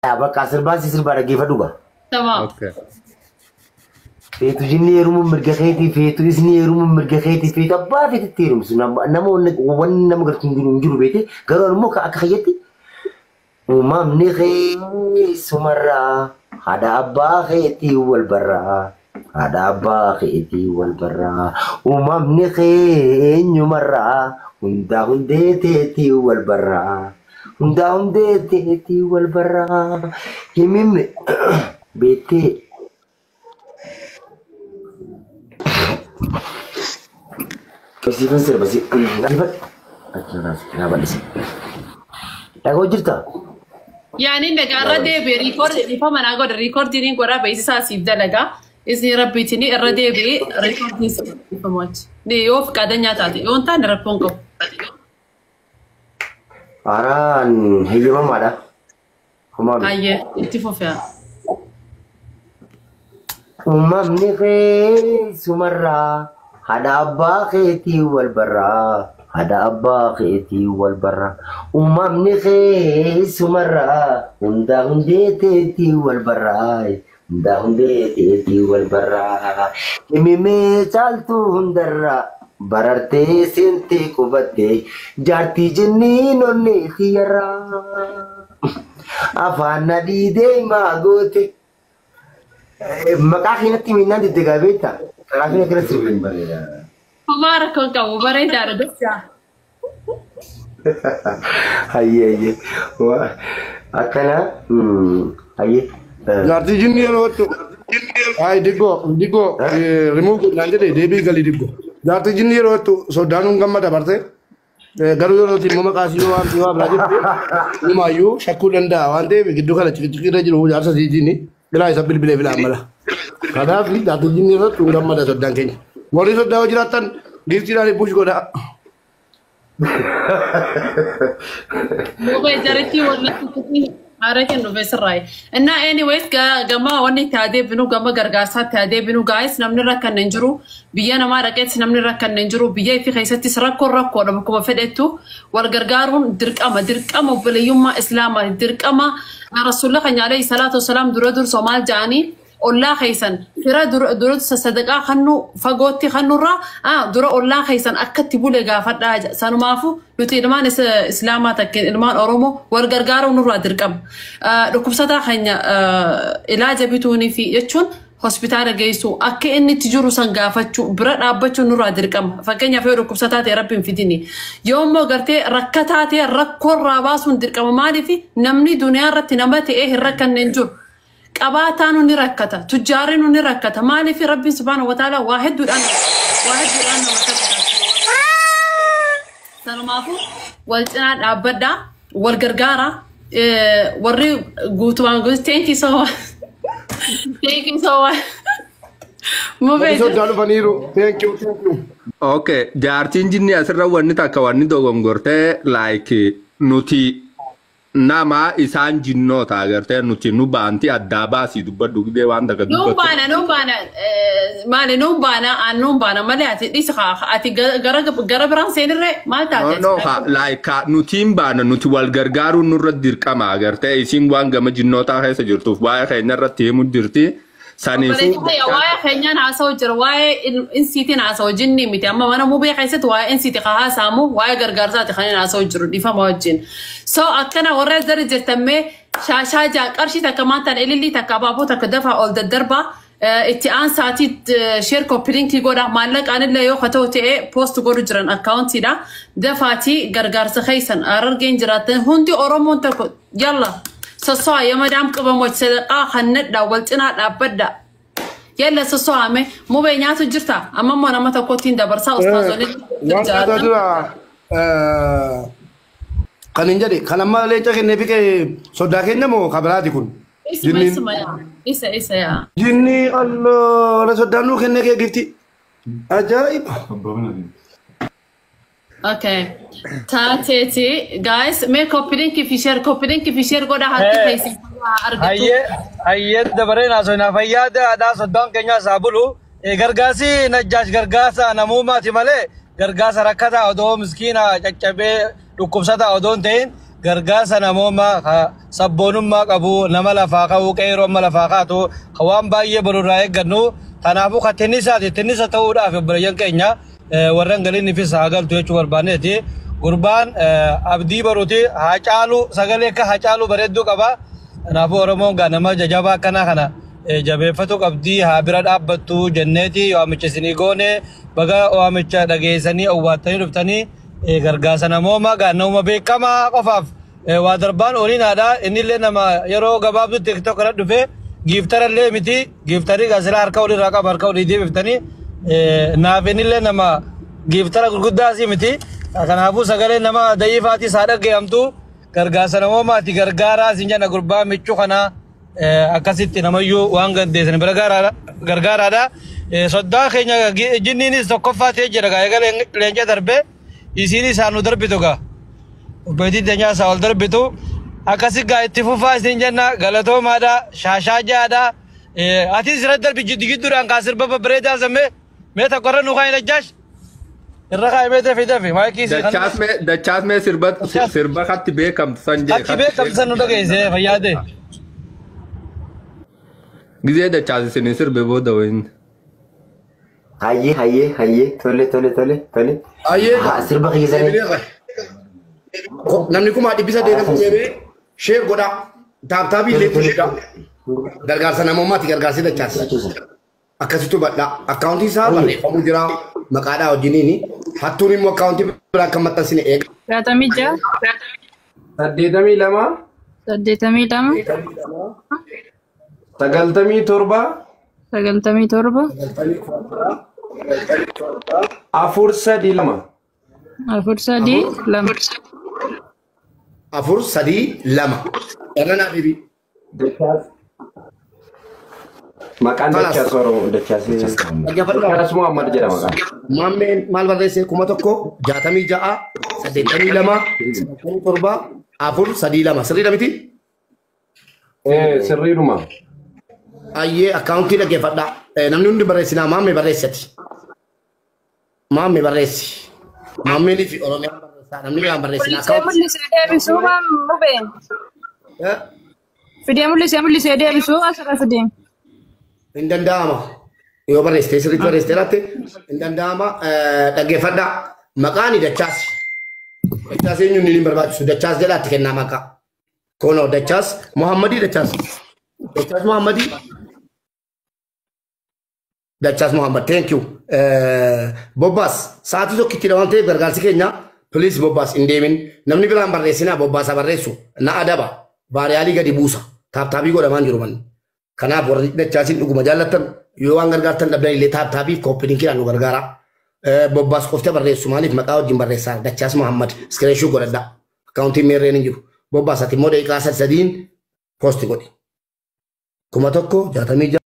bakka sirbaara geeffadhuuba. Tamam. Feetu jinni heerumuu mirga keetii feetu isni heerumuu mirga keetii feetu abbaa feetitti heerumsu namoonni wanni nama gartuu hin jiru beekte garuu immoo akka fayyatti uumamni keessumarraa haadha abbaa keetii wal barraa haadha abbaa keetii wal barraa uumamni keenyumarraa hundaa hundeeteetii wal barraa. Hundaa hundeeteetii wal barraa himime beektee. Kasiifan sirba si dhagoo jirta? Yani nagaa deebi'ee riikoordi manaa godha riikoordiin godhaa beeksisaa siif dalagaa isni rabbiitiin irra deebi'ee riikoordiin siif ifamooti. Yoo faqaadanyaa taate yoo hin taane rakkoon qabu. Araan heeyyamamaadha. Ayyee itti fufee. Uumamni keessumarraa haadha abbaa keetii wal barraa haadha abbaa keetii wal barraa uumamni keessumarraa hundaa hundeeteetii wal barraa hundaa hundeeteetii wal barraa himimee caaltuu hundarraa. Barartee seentee qubattee jaartii jenniin onnee xiyyaraa afaan nadii deemaa goote maqaa keenyatti miinaan diddeegaa beektaa karaa keenya keessatti sirbiin bareeda. Homaa rakkoon qabu bareedaadha dochaa. Hayyee akkana hayyee. Jaartii jinni yeroo wattu digoo remove godhaan jedhee deebii galii digoo. Jaartii jinni yeroo wattu soddaanuun gamma dabarte garuu yeroo immoo maqaa sii waan biraa jirtu dhumaayyuu shakkuu danda'a waan ta'eef gidduu kana ciqiciqirra jiru jaarsa sii jinni biraa isa bilbilee filaa mala. Kanaaf jaartii jinni yeroo wattu gammada soddaan keenya. Warri soddaa hojii jiraattan giirtiidhaan buush godhaa. Mubee jareetii walitti Arakan no vesrai. Enna anyways gama wani taade binu gama gargaarsa taade binu guys namni rakkan injiru biyya nama raqet namni rakkan injiru biyya fi khaysatti rakko dum kuma fedettu wal gargaarun dirqama biliyumma islama dirqama rasulullah alayhi salatu wasalam duradur somal jani Allah khaysan fira durud sadaqa khanu fagoti khanura dura Allah khaysan akkati bule gaafadha sanumafu nuti ilmaan islama takken ilmaan oromo war gargaaru nurra dirqam dhukkubsata khanya ilaaja bituni fi yechun hospitaala geessu akka inni tijuru san gaafachu bira dhaabbachu nurra dirqam fakkeenya fi dhukkubsata ta'e rabbiin fidini yoommo garte rakkataa ta'e rakkoo rabaasun dirqam maalifi namni duniyaa irratti nama ta'e hirrakkan injur قباتان ونركته تجارين ونركته مالي في ربي سبحانه وتعالى واحد والأنا سلامافو والجناد أبدا والجرجارة وري قوتوان قوت تانكي سوا تانكي سوا مو بيجي thank you okay jaartiin jinni asirra wanni takka wanni dogongorte like nuti nama isaan jinnoota agartee nuti nu baanti adda baasii dubbadhu gidee waan daga dubbatu no baana mali ati dhisi ati gara biraan seenirre maal taate no like nutiin baana nuti wal gargaaru nurra dirqama agartee isin waan gama jinnoota keessa jirtuuf waa'ee keenya irratti himu dirti saniifu waa'ee keenyaan haasa'u jira waa'ee insiitiin haasa'u jinni miti amma mana mubee keessatti waa'ee insiiti haasa'amu waa'ee gargaarsaati kan haasa'u jiru dhifama wajjin so akkana warra zari jirtammee shaashaaja qarshii takka maantaan ilillii takka abaaboo takka dafa ol daddarba itti aansaatii sheer koppilinkii godha maallaqaan illee yoo kata'u ta'e poost godhu jiran akkaawuntiidha dafaatii gargaarsa keessan arargeen jiraatan hundi oromoon tokko yalla سسوا يا مدام قبموت صدقة خندنا والتنا لابدا يلا سسوا مه مو بيناتو جرتا أما ما نما تقولين دبرسا أستاذوني خلينا نجري خلنا ليش كنا بيك صدقين مو خبرات يكون اسمع يا جني الله رصدانو كنا كي جفتي أجايب Okay. Tati, guys, make copying if you share goda hati facing. Ayye dabareen asona fayyada ada soddon kenya sabulu gargaasi najjash gargaasa namummaati malee gargaasa rakkata odoo miskiina caccabe dhukkubsata odoon ta'in gargaarsa namoomaa sabboonummaa qabu nama lafaa ka'uu qeeroo amma lafaa kaatu waan baay'ee barurraa eeggannu kanaafuu tinnisa ta'uudhaaf obboleeyyan keenya warreen galiin fi saagaltu jechuu barbaanneeti gurbaan abdii baruuti haa caalu sagalee akka haa caalu bareedduu qaba kanaafuu oromoon nama jajabaa akkanaa kana jabeeffatu qabdii haa bira dhaabbattu jenneeti waamicha isinii goone baga waamicha dhageessanii owwaattanii dhuftanii gargaarsa namoomaa nama beekamaa qofaaf waa darbaan oliinaadha innillee nama yeroo gabaabdutti tiktok irra dhufe giiftarallee miti giiftarii gaasila harka olirraa qaba harka olii deebiftanii naaf innillee nama giiftara gurguddaasii miti kanaafuu sagalee nama da'iifaatis haa dhaggeeffamtu gargaarsa namoomaati gargaaraa isin jenna gurbaa michuu kana akkasitti namayyuu waan gandeessan bira gargaaraadha soddaa keenya jinniinis tokkoffaa ta'ee jira egaa leenca darbe isiin isaan nu darbitu gaa ubbeetii teenyaa isaa ol darbitu akkasi gaa itti fufaa isin jenna galatoomaadha shaashaa jaadha ati sirra darbi gidduudhaan kaa sirba babbareedaa sammee mee tokkorra nu kaa'in ajjaash irra kaa'e mee dafi maayikii dachaas mee sirba katti beekamtu san jee katti beekamtu san nu dhageesse fayyaade gizee dachaas isin sirbe booda wayin hayyee tole. Sirba keessanii. Namni kuma dhibbisa deemu deemee sheer godha taaptaabii illee tushidha. Gargaarsa namoomaati gargaarsi dachaas. Akkasitti badha akkaawuntii isaa barreeffamuu jira maqaadhaa wajjiniini hattuun immoo akkaawuntii biraa akka maxxansine eega. 432. Erana bibi. Makan dachas Oromoo dachas. Dachas Muhammad jedhama maqaan. Maammeen maal barreesse 1662 432 sirriidha miti? Sirriidhuma. Ayyee akkaawuntii dhaggeeffadha. Namni hundi barreessinaa maammee barreessati. Maammee barreessi. Maammeenii fi Oromiyaan barreessaa namni biraan barreessinaa. Fidee mul'isee deebisuu asirra fidee. Hin danda'ama. Yoo barreessitee sirriitti barreessitee laatte hin danda'ama. Dhaggeeffadha. Maqaan dachaas. Dachaas eenyuun ni barbaachisu. Dachaas jedhaatti kennaa maqaa. Kono dachaas Muhammadii dachaas. Dachaas Muhammadii. Dachaas Muhammad. Thank you. Bobbaas sa'aatii tokkitti waan ta'eef gargaarsi keenya please Bobbaas hin deemin. Namni biraan barreessinaa Bobbaasa barreessu na adaba. Baariyaalii gadi buusa. Taaptaabii godhamaan jiru manni. Kanaaf warri dachaasiin dhuguma jaallattan yoo waan gargaartan dhabdan illee taaptaabii kooppilinkiidhaan nu gargaara. Bobbaas qoftee barreessu maaliif maqaa wajjin barreessaa dachaas Muhammad iskiriinshuu godhadha. Akkaawuntiin meerreen hin jiru. Bobbaas ati immoo daqiiqaa 3 poosti godhi. 1666